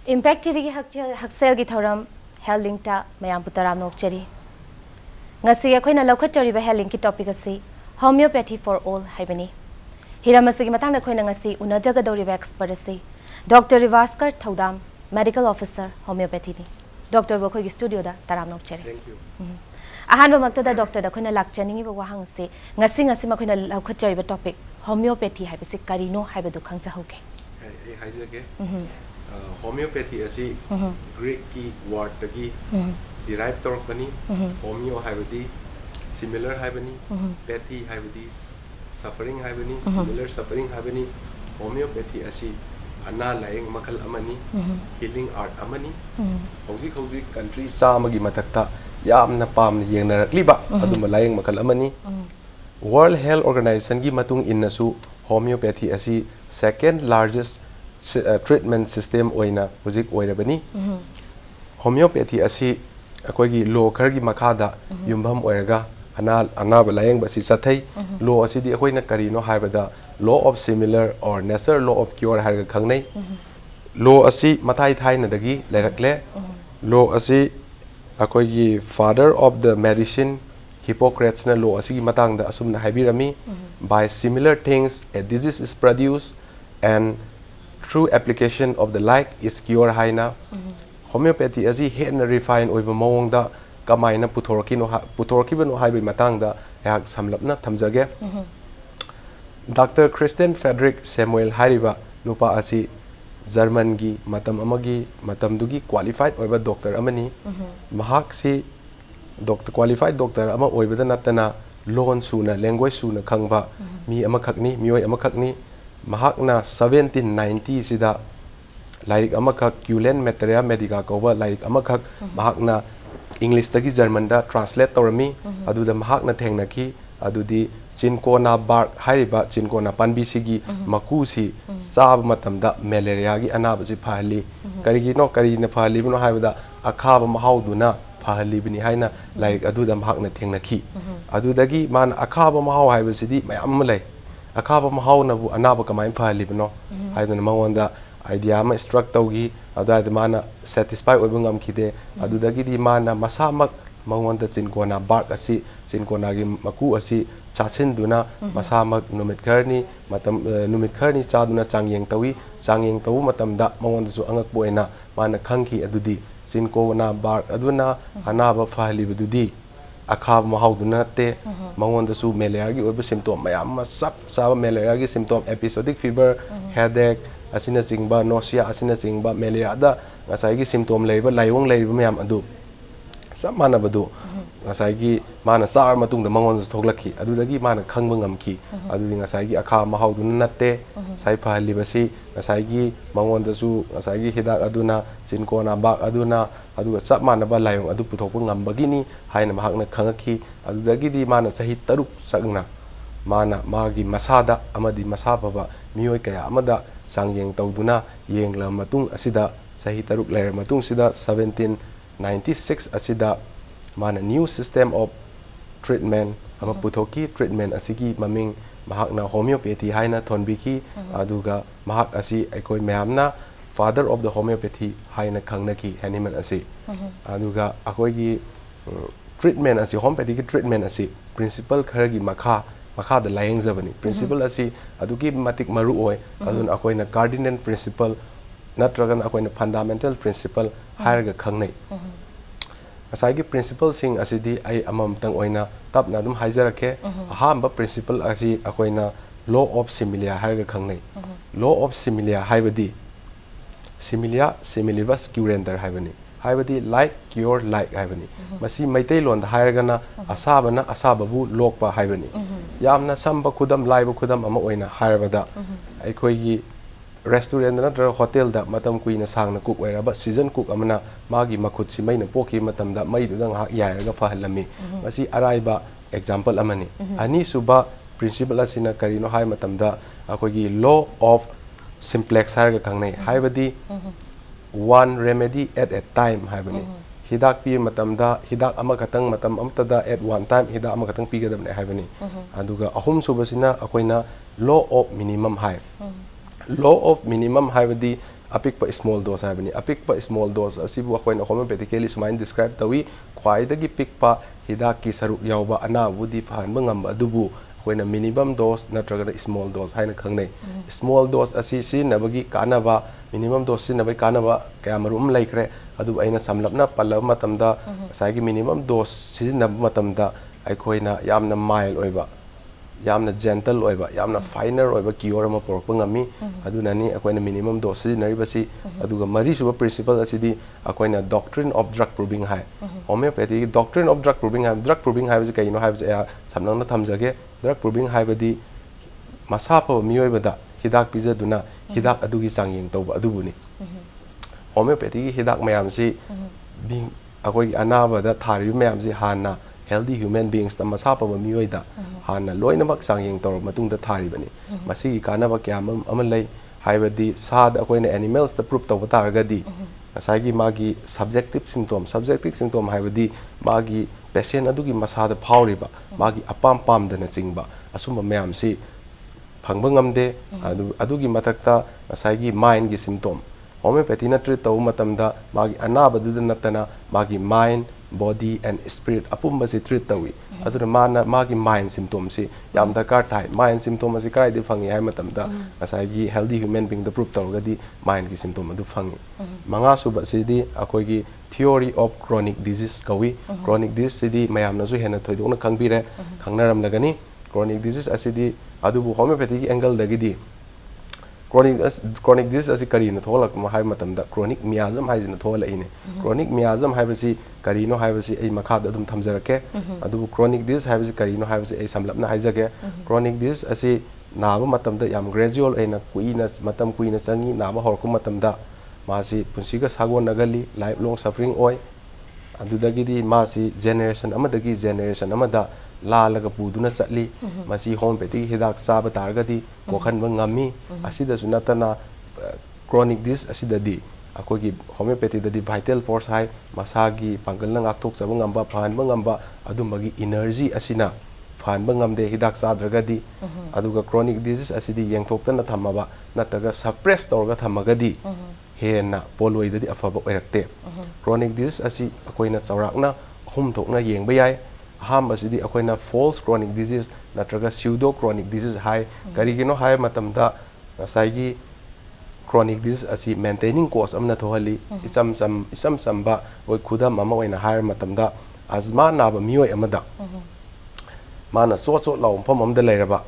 Impact TV ki haksel gi thoram health ta mayam putaram nokchari ngasi akoina lokhatari ba health ki topic asi homeopathy for all haibani hiramasi gi matang na khoina ngasi una jaga dori ba expert asi Dr. Ribhaskar Thoudam medical officer homeopathy ni Dr. bo khoi gi studio da taram nokchari Thank you. ahan ba makta da doctor da khoina lakchani ba wahang se ngasi ma khoina lokhatari ba topic homeopathy haibasi karino haibadu khangja hoke Hey, haijake. Homeopathy asi Greek ki word tagi derive torkani homeo haibadi similar haibani pathy haibadi suffering haibani similar suffering haibani homeopathy asi ana laing makal amani healing art amani hauji country sa magi matakta yamna pam yengnarakliba aduma laing makal amani World Health Organization gi matung innasu homeopathy asi second largest treatment system oina hojik oirabani homeopathy asi akoigi law khargi makada yumbam oiraga anaba layeng basi sathai law asidi akoina karino haibada law of similar or natural law of cure harga khangnai law asi mathai thaina dagi lairakle law asi akoigi father of the medicine Hippocrates na law asigi matang da asumna haibirami by similar things a disease is produced and through application of the like is cure haina homeopathy asi hen refine oiba mawong da kamaina puthorki bano haibai matang da yak samlapna thamjage Dr. Christian Frederick Samuel hariba nupa asi German gi matam amagi matam dugi qualified oiba doctor amani mahak si doctor qualified doctor ama oibada natana loan suna language suna khangba mi amakhakni mioi amakhakni mahakna 1790 sida like amakak Kulen Materia Medica cover like amakak mahakna English tagi German da translate torami aduda mahakna thengnaki adudi chinkona bark hariba chinkona panbi sigi makusi sab matamda malaria gi anaba si phali karigi no kari na phali bino haibada akhaba mahauduna phali bini haina like aduda mahakna thengnaki adudagi man akhaba mahau haibasidi mayam lay akaba mahau na bu anaba kamai phali bino haiduna mawonda idea ma struck tawgi adada mana satisfy obungam khide adudagi di mana masamak mawonda chinkona bark asi chinkona gi maku asi chasinduna masamak numit kharni matam numit kharni chaduna changyeng tawu matamda mawonda su angak boina mana khangki adudi chinkona bark aduna anaba phali bududi akhab mahauduna te mangonda su malaria gi oiba symptom mayam ma sab malaria gi symptom episodic fever headache asina chingba nausea asina chingba malaria da ngasai gi symptom leiba laiwong leiba mayam adu sab mana badu ngasai gi mana sar matung da mangonda thoglaki adudagi mana khangba ngamki adudi ngasai gi akha mahauduna natte sai phali basi ngasai gi mangonda su ngasai gi hidak aduna chinkona bak aduna aduga sab mana ba layong adu puthokpa ngambagi ni haina mahakna khangaki adudagi di mana sahi taruk sagna mana magi masada amadi masababa mioi kaya amada sangyeng tawduna yengla matung asida sahi taruk layer matung sida 1796 asida mana new system of treatment ama puthoki treatment asigi maming mahakna homeopathy haina thonbiki aduga mahak asi aikoi mayamna father of the homeopathy haina khangnaki animal asi aduga akoigi treatment asi homeopathy ki treatment asi principle kharagi makha da layeng zabani principle asi adugi matik maru oi adun akoina cardinal principle natragan akoina fundamental principle hairga khangnai asagi principle sing asidi ai amam tang oina tapna dum haijarake ahamba principle asi akoina law of similia hairga khangnai law of similia haibadi similia similibus curenter haibani haibadi like cure like haibani masi maitai lon da hairgana asabana asababu lokpa haibani yamna samba khudam laiba khudam ama oina hairabada aikoigi restaurant na hotel da matam kuina sangna cook oiraba season cook amana magi makhut si maina poki matam da mai du dang ha yairaga fahalami masi araiba example amani ani suba principle asina karino hai matam da akoigi law of simplex harga khangnai haibadi one remedy at a time haibani hidak pi matamda hidak ama khatang matam amtada at one time hidak ama khatang pi gadabne haibani aduga ahum subasina akoina law of minimum hai law of minimum haibadi apikpa small dose habani apikpa small dose asibu akoina homeopathically sumain describe tawi khwaidagi pikpa hidak ki saruk yawba ana budi phanba ngam adubu akoina minimum dose natraga small dose haina khangnei small dose asi sinabagi kanaba minimum dose sinabai kanaba kayamarum laikre adu aina samlapna pallab matamda saigi minimum dose sinab matamda aikoina yamna mild oiba yamna gentle oiba yamna finer oiba cure ma porpa ngami adunani akoina minimum dose sinaribasi aduga mari suba principle asidi akoina doctrine of drug proving hai homeopathy doctrine of drug proving hai kaino hai samnangna thamjage drug proving hai badi masapa miyoibada hidak pizaduna hidak adugi changyeng tawba adubuni homeopathy hidak mayam si being akoi anaba da thari mayam si hana healthy human beings ta masapa miyoida hana loina mak changyeng tawr matung da thari bani masi kanaba kyam amalai haibadi sad akoina animals ta proof tawba targadi asagi magi subjective symptom haibadi magi patient adugi masada phawriba magi apam pam dana chingba asumba mayam si phangba ngamde adugi mathakta asagi mind gi symptom homeopathy na treat taw matamda magi anaba du natana magi mind body and spirit apumba si treat tawi aduna mana magi mind symptom si yam dakar thai mind symptom asi kai di phangi hai matamda asagi healthy human being the proof tawgadi mind gi symptom adu phangi manga suba sidi akoi gi theory of chronic disease kawi chronic disease sidi mayam na su hena thoidona khangbire khangnaram lagani chronic disease asidi adubu homeopathy gi angle dagidi chronic disease asi karina tholak ma hai matamda chronic miasm hai jina thola ine chronic miasm hai basi karino hai basi ei makhada adum thamjarake adubu chronic disease hai basi karino hai basi ei samlapna haijage chronic disease asi naba matamda yam gradual eina kuina matam kuina changi naba horku matamda masi punsiga sagon nagali life long suffering oi adudagidi masi generation amada la laga puduna chatli masi homeopathy hidak saba targadi kokhan ngami asida sunatana chronic disease asida di akogi homeopathy dadi vital force hai masagi pangal na ngakthok chaba ngamba phanba ngamba adumagi energy asina phanba ngamde hidak sadragadi aduga chronic disease asidi yengthokta na thamaba nataga suppress torga thamagadi hena poloidadi afaba oirakte chronic disease asi akoina chawrakna hum thokna yengba yai ham asidi akoina false chronic disease natraga pseudo chronic disease hai karigino hai matamda saigi chronic disease asi maintaining cause amna thohali isam samba oi khudam ama oina hai matamda asma naba miyoi amada mana so law phom amda leiraba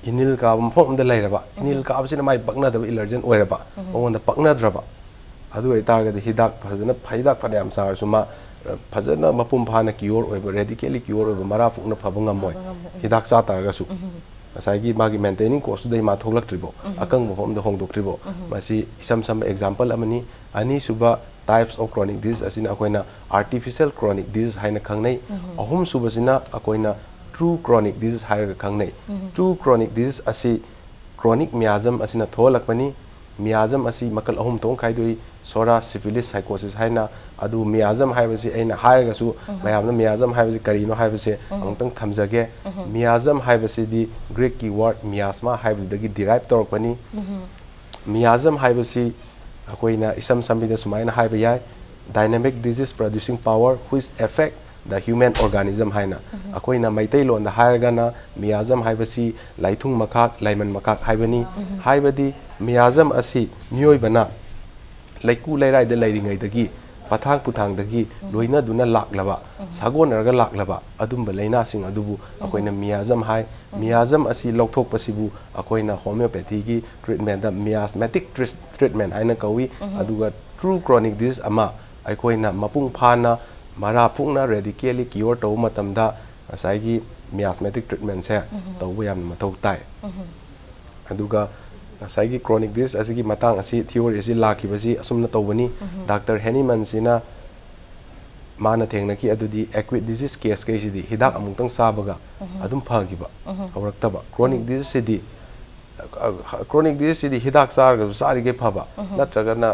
inil ka phom amda leiraba inil ka absina mai pakna da allergen oiraba onda pakna draba adu ai targa hidak phajana phaidak phadam sar suma fazana mapum phana cure oiba radically cure oiba mara phukna phabanga moi hidak sa targa su asagi magi maintaining cost dai ma tholak tribo akang mo hom da hong dok tribo masi some example amani ani suba types of chronic disease asina akoina artificial chronic disease haina khangnei ahum suba sina akoina true chronic disease haira khangnei true chronic disease asi chronic miasm asina tholakpani miasm asi makal ahum tong khaidoi sora syphilis psychosis haina adu miasm haibasi aina hairaga su mayamna miasm haibasi karino haibasi angtang thamjage miasm haibasi di greek ki word miasma haibasi dagi derive torpani miasm haibasi akoina isam sambida sumaina haiba yai dynamic disease producing power which affect the human organism haina akoina maitai lon da hairaga na miasm haibasi laithung makak laiman makak haibani haibadi miasm asi mioi bana laiku lairai da lairingai dagi pathang puthang dagi loina duna laklaba sagonarga laklaba adumba laina sing adubu akoina miasm hai miasm asi lokthok pasibu akoina homeopathy gi treatment da miasmatic treatment haina kawi aduga true chronic disease ama akoina mapung phana mara phukna radically cure taw matamda asai miasmatic treatment se tawba yam mathau tai aduga asai chronic disease asigi matang asi theory asi lakibasi asumna tawbani Dr. Henneman sina mana thengna ki adudi acute disease case kai sidi hidak amungtang sabaga adum phagiba awraktaba chronic disease sidi hidak sarga sari ge phaba natraga na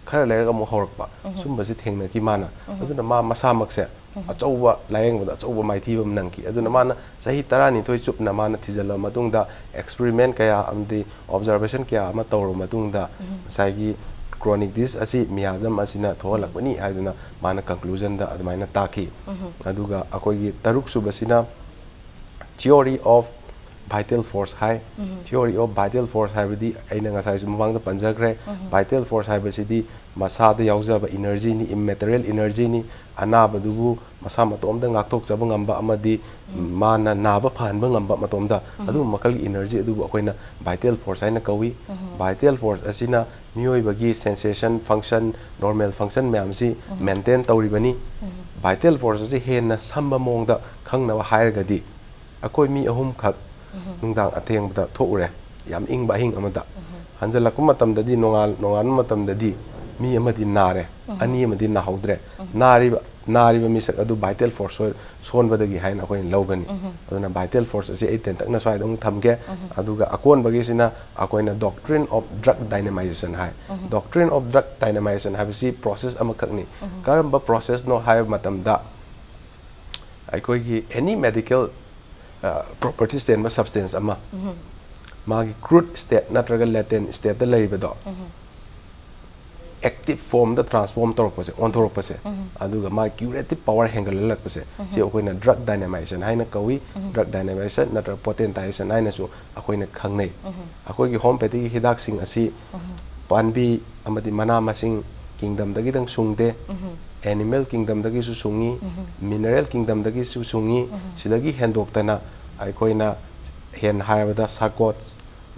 khara lerga mo horakpa sumbasi thengna ki mana aduna ma masamak se achauba layeng bada achauba maithi bam nangki aduna mana sahi tarani thoi chupna mana thijala matungda experiment kaya amdi observation kaya ama tawro matungda saigi chronic disease asi miazam asina tholakbani haiduna mana conclusion da admaina taki aduga akogi taruk subasina theory of vital force high theory of vital force habidi aina ngasai sumang da panjagre vital force habidi masa da yaujaba energy ni immaterial energy ni anaba dubu masa matom da ngaktok jaba ngamba amadi mana naba phanba ngamba matom da adu makal energy adu akoina vital force haina kawi vital force asina mioi bagi sensation function normal function myamsi maintain tawribani vital force asi henna samba mongda khangna hairgadi akoi mi ahum khak nungdang atheng bada thokure yam ing ba hing amada hanjala kum matam dadi nongal matam dadi mi amadi nare ani amadi na haudre nari ba mi sak adu vital force son badagi hain akoi logani aduna vital force asi 8 takna swai dong thamge aduga akon bagi sina akoina doctrine of drug dynamization hai doctrine of drug dynamization habisi process amakakni karamba process no hai matam da akoi gi any medical property state ma substance ama magi crude state natraga latent state da laribedo active form da transform torpase on torpase aduga ma curative power hangle lakpase si akoina drug dynamization haina kawi drug dynamization natra potentization haina su akoina khangnei akoi gi homeopathy gi hidak sing asi panbi amadi mana masing kingdom dagi dang sungde animal kingdom dagi su sungi mineral kingdom dagi su sungi sidagi hendoktana aikoina hen haibada sarcots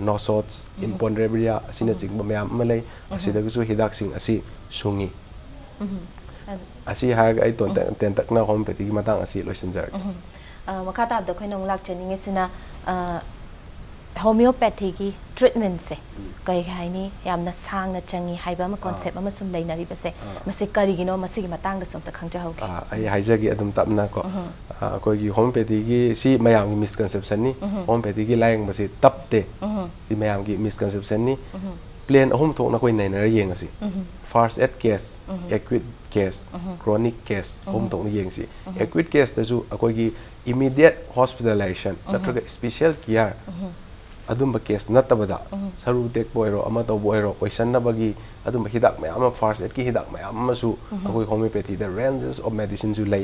nosots imponderabilia asina chingba mayam malai asidagi su hidak sing asi sungi asi harga ai ton ten takna homeopathy gi matang asi loisinjar makata abda khoina mulak cheninge sina homeopathy gi treatment se kai haini yamna sangna changi haiba ma concept ama sum leinari base mase karigino mase gi matang da somta khangja hauge ai haijagi adum tapna ko koi gi homeopathy gi si mayam gi misconception ni homeopathy gi laing base tapte si mayam gi misconception ni plan ahum thok na koi nainara yeng asi first aid case acute case chronic case ahum thok na yeng si acute case ta ju akoi gi immediate hospitalization natraga special care adumba case natabada saru tek boiro ama to boiro question na bagi adumba hidak mayam first aid ki hidak mayam su akoi homeopathy the ranges of medicine ju lay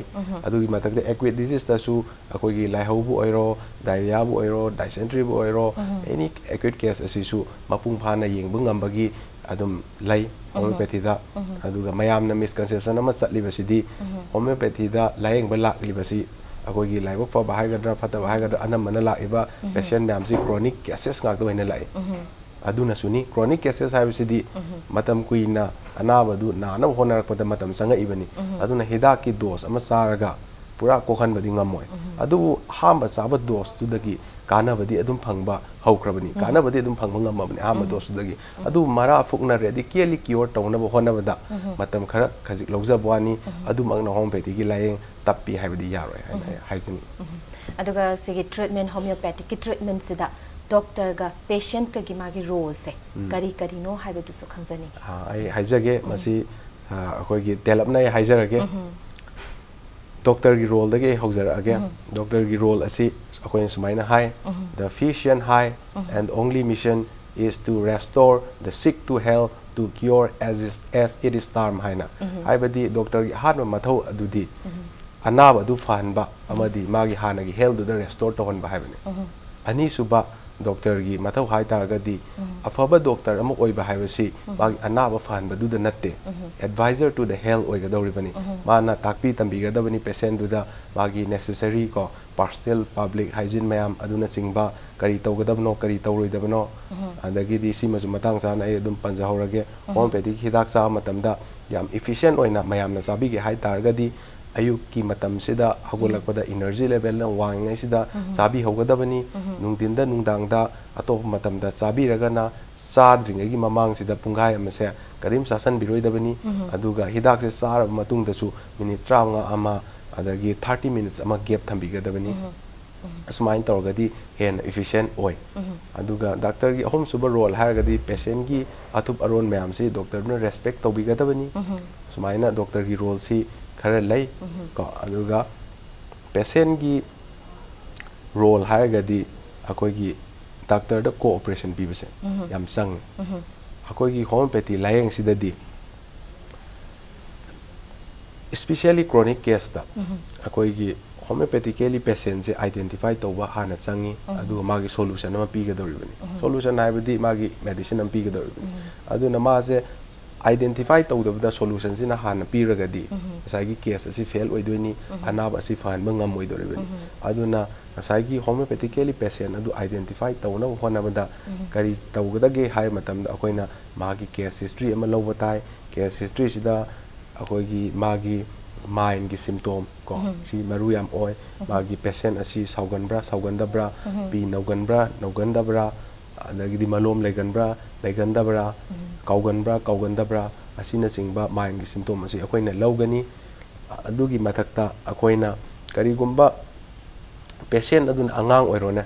adugi matak de acute disease ta su akoi gi lai bu oiro diarrhea bu oiro dysentery bu oiro any acute case asi su mapung phana yeng bungam bagi adum lay homeopathy da aduga mayam na misconception ama chatli basidi homeopathy da layeng ba lakli basi akoi gi laibok fa bahagadra phata bahagadra anam mana la iba patient nam si chronic cases ngak do ina lai aduna suni chronic cases habisidi matam kuina anaba du na na honar pada matam sanga ibani aduna hida ki dose ama saraga pura kokhan badi ngamoi adu hamba saba dose tu dagi kana badi adum phangba haukrabani kana badi adum phangba ngamabani hamba dose tu dagi adu mara fukna ready keli cure tawna bo hona bada matam khara khajik lawja bwani adum angna homeopathy gi layeng tappi haibadi yaroi haijini aduga sigi treatment homeopathic ki treatment sida doctor ga patient ka gi magi role se kari no haibadu su khangjani ai haijage masi akoi gi develop na haijarage doctor gi role dage haujarage doctor gi role asi akoi sumaina hai the physician hai and only mission is to restore the sick to health to cure as it is termed haina haibadi doctor gi hanma mathau adudi anaba du fanba amadi magi hanagi health du restore to honba haibani ani suba doctor gi mathau hai taragadi afaba doctor amu oiba haibasi magi anaba fanba du da natte advisor to the health oiga dawribani mana takpi tambi ga dabani patient du da magi necessary ko personal public hygiene mayam aduna chingba kari tawgadabno kari tawroidabno adagi di si masu matang sana ai dum panja horage homeopathic hidak sa matamda yam efficient oina mayam na sabi ge hai taragadi ayuk ki matam sida hagolakpada energy level na wangai sida sabi hogadabani nungdinda nungdangda atop matamda sabi ragana sadringa gi mamang sida pungai amase karim sasan biroidabani aduga hidak se sar matung da su minute 30 ama adagi 30 minutes ama gap thambigadabani asmain torgadi hen efficient oi aduga doctor gi home super role hargadi patient gi atup aron mayam si doctor na respect tobigadabani sumaina doctor gi role si khara lei ko aduga patient gi role hairagadi akoi gi doctor da cooperation pibase yam sang akoi gi homeopathy layeng sidadi especially chronic case da akoi gi homeopathically patient se identify tawba hana changi adu magi solution ama piga doribani solution haibadi magi medicine am piga doribani adu na ma se identify tawda solution sina hana piragadi asagi case asi fail oidoini anaba asi fan bangam oidoribani adu na asagi homeopathically patient adu identify tawna hona bada kari tawgada hai matam da akoina magi case history ama lawba tai case history sida akoigi magi mind gi symptom ko si maru yam oi magi patient asi sauganbra pi nauganbra adagi di malom leganbra kauganbra asina singba mind gi symptom asi akoina lawgani adugi mathakta akoina karigumba patient aduna angang oirone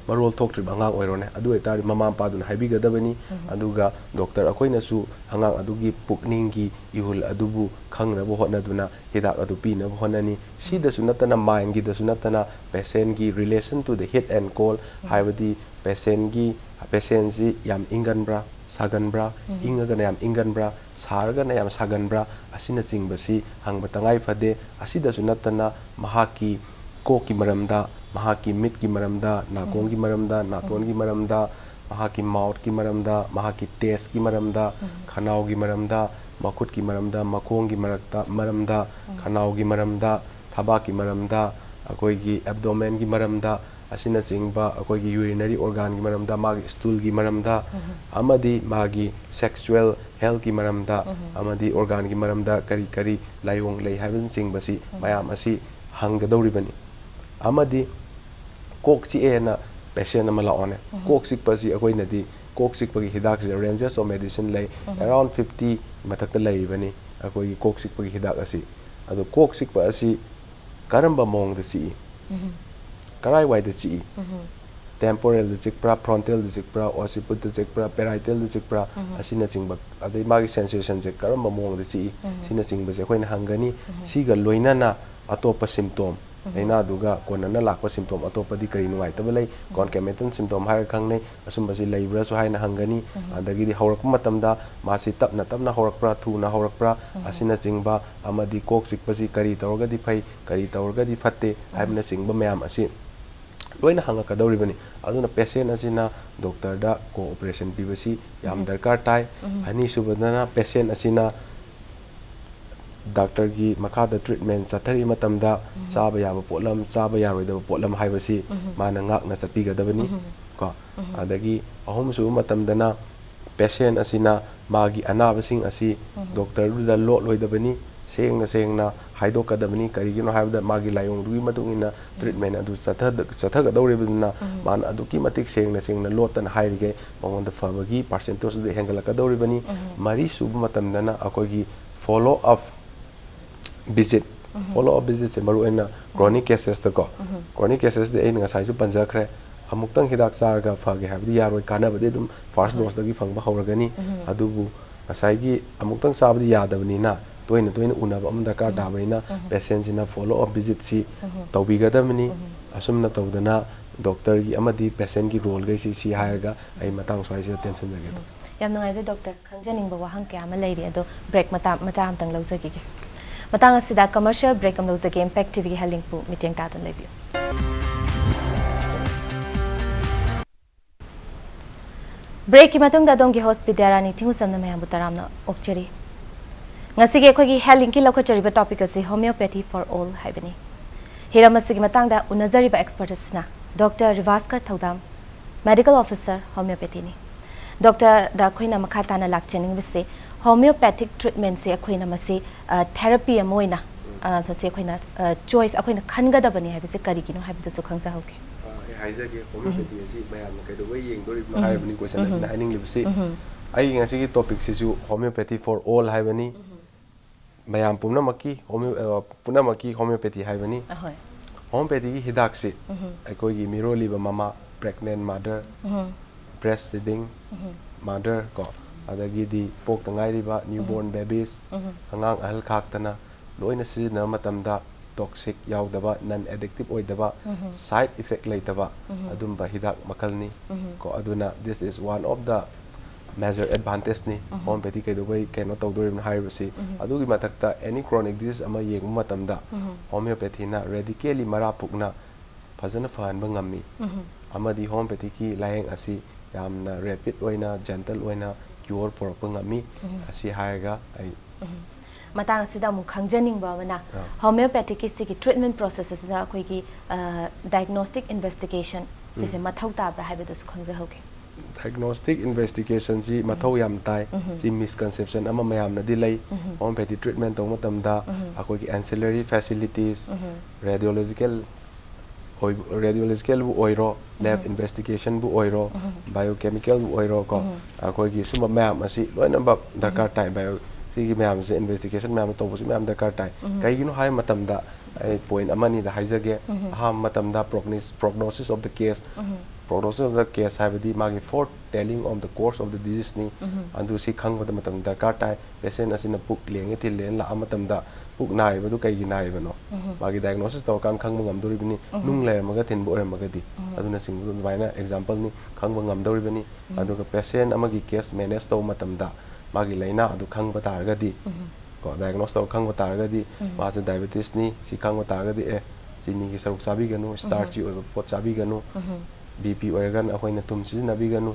marol thoktrib angang oirone adu etari mama pa dun haibigadabani aduga doctor akoina su angang adugi pukningi ihul adubu khangna bo hotna duna hidak adu pina bo honani sida sunatana mind gi da sunatana patient gi relation to the hit and call haibadi patient si yam inganbra saganbra ingaga na yam inganbra sarga na yam saganbra asina chingbasi hangba tangai fade asida sunatana mahaki koki maramda mahaki mit ki maramda nakong ki maramda naton ki maramda mahaki mouth ki maramda mahaki taste ki maramda khanau ki maramda makut ki maramda makong ki maramda khanau ki maramda thaba ki maramda akoi gi abdomen ki maramda asina chingba akoi gi urinary organ ki maramda magi stool ki maramda amadi magi sexual health ki maramda amadi organ ki maramda kari layong lei haibin singbasi mayam asi hanggadoribani amadi kok chi ena patient ama laone kok sik pasi akoi nadi kok sik pagi hidak se ranges of medicine lay around 50 matakta lay bani akoi kok sik pagi hidak asi adu kok sik pa asi karamba mong da chi karai wai da chi temporal da chikpra frontal da chikpra occiput da chikpra parietal da chikpra asina chingba adai magi sensation je karamba mong da chi sina chingba je akoi na hangani siga loinana atopa symptom aina duga konana lakpa symptom atopadi kari nuai tabalai concomitant symptom har khangne asum basi laibra so haina hangani adagi di haurak matamda masi tapna haurakpra thuna haurakpra asina chingba amadi kok sikpasi kari tawga di phai kari tawga di fatte aibna chingba mayam asi loina hanga kadoribani aduna patient asina doctor da cooperation pibasi yam darkar tai ani subadana patient asina doctor gi makada treatment chathari matamda chaba yaba potlam chaba yaroida potlam haibasi mana ngak na chapigadabani ko adagi ahum su matamdana patient asina magi anabasing asi doctor da lo loidabani sengna haidokadabani karigino haibda magi layong dugi matungina treatment adu chathagadauribuna man aduki matik sengna lotan hairige mongonda fabagi percentage de hengalakadauribani mari sub matamdana akogi follow up visit follow up visit se maru ena chronic cases ta ko chronic cases de ein ngasai su panja khre amuktang hidak charga phage habdi yaroi kana bade dum first dose dagi phangba hawragani adubu ngasai gi amuktang sabdi yadabani na toina unaba amda ka dabaina patient sina follow up visit si tawbigadamani asumna tawdana doctor gi amadi patient gi role gai si hairga ai matang swai se tension jage yam nangai je doctor khangjaning ba wahang kya ma leiri ado break macha am tang lawjagi ge matang asida commercial break am lawjagi impact tv gi haling pu meeting ta don lebi break ki matung da dong gi hospital Bidyarani Thingujam na mayam butaram na okcheri ngasi ge khoi gi haling ki lokha chari ba topic ase homeopathy for all haibani hiramasi gi matang da unazari ba experts na Dr. Ribhaskar Thoudam medical officer homeopathy ni Dr. da khoina makhata na lakchening bise homeopathic treatment se khoina masi therapy amoina thase khoina choice khoina khanga da bani habise kari kino habidu su khangsa hoke haija ge homeopathy asi mayam kai do yeng do ri hai bani question asina haning libse ai ngasi gi topic si ju homeopathy for all hai bani mayam punamaki homeopathy hai bani homeopathy gi hidak si ai koi gi miroli ba mama pregnant mother breastfeeding mother ko adagi di pok tangai riba newborn babies angang ahal khaktana loina sijina matamda toxic yaudaba non addictive oidaba side effect laitaba adumba hidak makalni ko aduna this is one of the major advantage ni homeopathy kai do bai cannot tawdorim haibasi adugi matakta any chronic disease ama yeng matamda homeopathy na radically marapukna fazana fahanba ngammi amadi homeopathy ki layeng asi yamna rapid oina gentle oina cure porpa ngammi asi haiga ai matang sida mu khangjaning ba mana homeopathic ki sigi treatment processes da koi ki diagnostic investigation sise mathau ta bra haibe dos khangja hoke diagnostic investigation si mathau yam tai si misconception ama mayam na dilai homeopathy treatment tong matamda akoi ki ancillary facilities radiological bu oiro lab investigation bu oiro biochemical bu oiro ko akoi ki suma mayam asi loina ba darkar tai bio sigi mayam se investigation mayam to bu mayam darkar tai kai gino hai matamda ai point amani da haijage ha matamda prognosis of the case prognosis of the case habdi magi foretelling of the course of the disease ni andu si khangba da matam darkar tai patient asina puk lenge til len la matamda puk nai badu kai gi nai bano magi diagnosis to kan khangba ngam dori bini nung le maga tin bo maga di aduna sing baina example ni khangba ngam dori bini adu ka patient amagi case manage to matamda magi laina adu khangba targa di ko diagnose to khangba targa di ma se diabetes ni si khangba targa di chini ki saruk sabi ganu starchy oi pot sabi ganu BP oigan akoina tum sijinabi ganu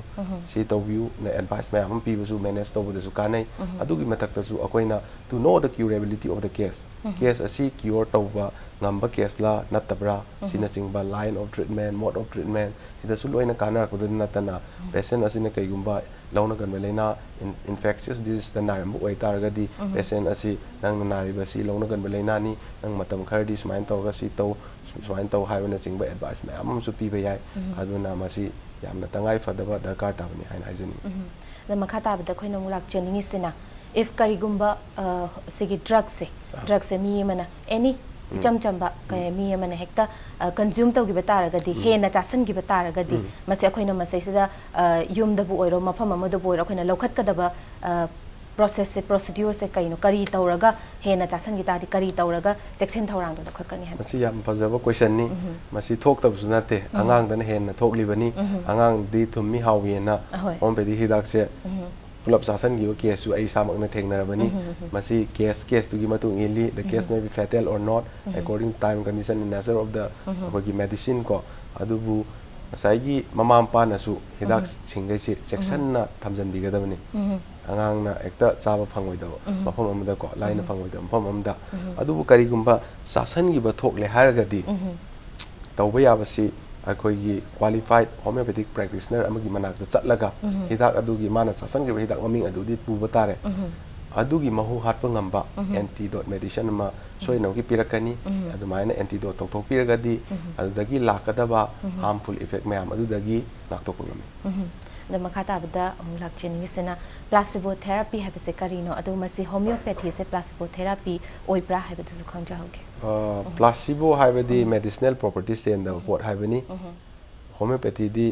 si tawbiu na advice mayam pibusu manage to budu kanai adugi matakta su akoina to know the curability of the case case asi cure tawba ngamba case la natabra sina singba line of treatment mode of treatment sida su loina kana ko natana patient asina kaigumba launa kan belena infectious disease the naram oi targadi patient asi nang nari basi launa kan belena ni nang matam khardi sumain tawga si taw sumain taw haibana singba advice mayam su pi bayai aduna masi yamna tangai fadaba darkar tabani haina haijani the makata bada khoina mulak cheningi sina if karigumba sigi drugs se mi mana any chamba kay mi mana hekta consume to giba taragadi he na chasan giba taragadi mase akhoina masai sida yum da bu oiro mafam amada bu oiro khoina lokhat kadaba process se procedure se kaino kari tauraga he na chasan gi tari kari tauraga section thorang do khakani ha masi yam fazaba question ni masi thok tab sunate angang dan he na thok libani angang di thummi hawina homeopathy hidak se pulap sasan gi case su ai samak na thengnarabani masi case tu gi matu ngili the case may be fatal or not according to time condition and nature of the gi medicine ko adubu masai gi mamam pa na su hidak singai se section na thamjan bigadabani angang na ekta chaba phangoi da mafam amda ko line phangoi da mafam amda adubu kari gumba sasan gi ba thok le haragadi tawba yabasi akoigi qualified homeopathic practitioner amagi manakta chatlaga hidak adugi mana sasan gi hidak maming adudi puba tare adugi mahu hatpa ngamba antidote medicine ma soina gi pirakani adumaina antidote tok piragadi adudagi lakadaba harmful effect mayam adudagi naktok ngami the makata bada mulak cheningi sina placebo therapy habse karino adu masi homeopathy se placebo therapy oibra habdu su khanja hoge placebo haibadi medicinal properties and the what haibani homeopathy di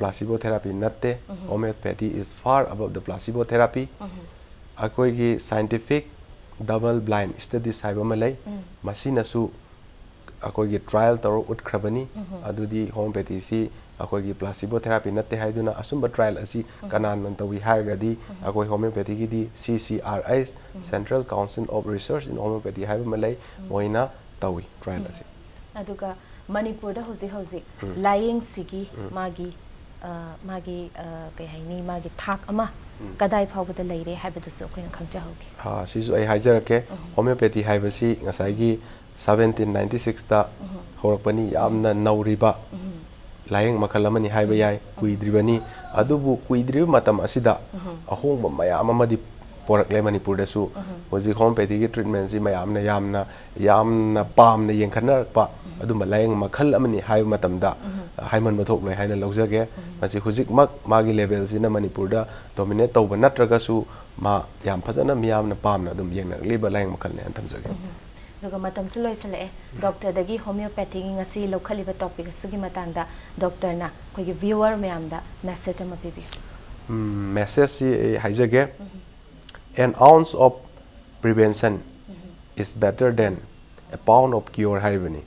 placebo therapy natte homeopathy is far above the placebo therapy akoi gi scientific double blind studies haiba malai masina su akoi gi trial taro utkrabani adudi homeopathy si akoi gi placebo therapy natte haiduna asumba trial asi kanan nan tawi haigadi akoi homeopathy gi di CCRIs Central Council of Research in Homeopathy haiba malai moina tawi trial asi aduga Manipur da hozi lying sigi magi kai haini magi thak ama kadai phawbada leire haibadu su koina khangja hoge ha sisu ai haijarake homeopathy haibasi ngasai gi 1796 da horakpani yamna nauriba layeng makalamani haiba yai kuidribani adubu kuidriba matam asida ahongba mayam amadi porakle Manipur da su hoji homeopathy gi treatment si mayamna yamna pamna yengkhanarpa aduma layeng makhal amani haiba matamda haiman mathok loi haina lawjage masi hujik mak magi level sina Manipur da dominate tawba natraga su ma yam phajana miyamna pamna adum yengna liba layeng makhal ne anthamjage duga matam suloi sale doctor dagi homeopathy gi ngasi lokhaliba topic sigi matangda doctor na koi gi viewer mayam da message ama pibi message si haijage an ounce of prevention is better than a pound of cure haibani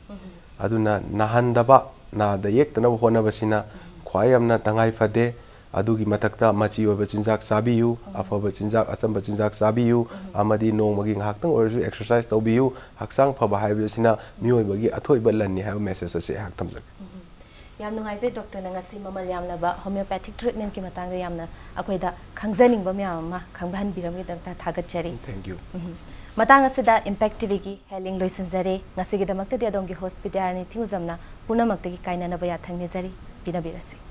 aduna nahandaba na da yektana hona basina khwayamna tangai fade adugi matakta machi oba chinjak sabiyu afaba chinjak achamba chinjak sabiyu amadi nongmagi nghaktang orju exercise tobiyu haksang phaba haibasina miyoibagi athoiba lanni ha message ase hak tamjak yam nungai je doctor na ngasi mamal yamna ba homeopathic treatment ki matang yamna akoida khangjaning ba myam ma khangban biram gi dakta thagat chari thank you matang asida impact tv gi healing loisin jare ngasi gi damakta de adong gi hospital ni thingujamna punamak te gi kaina na ba ya thangni jari binabirasi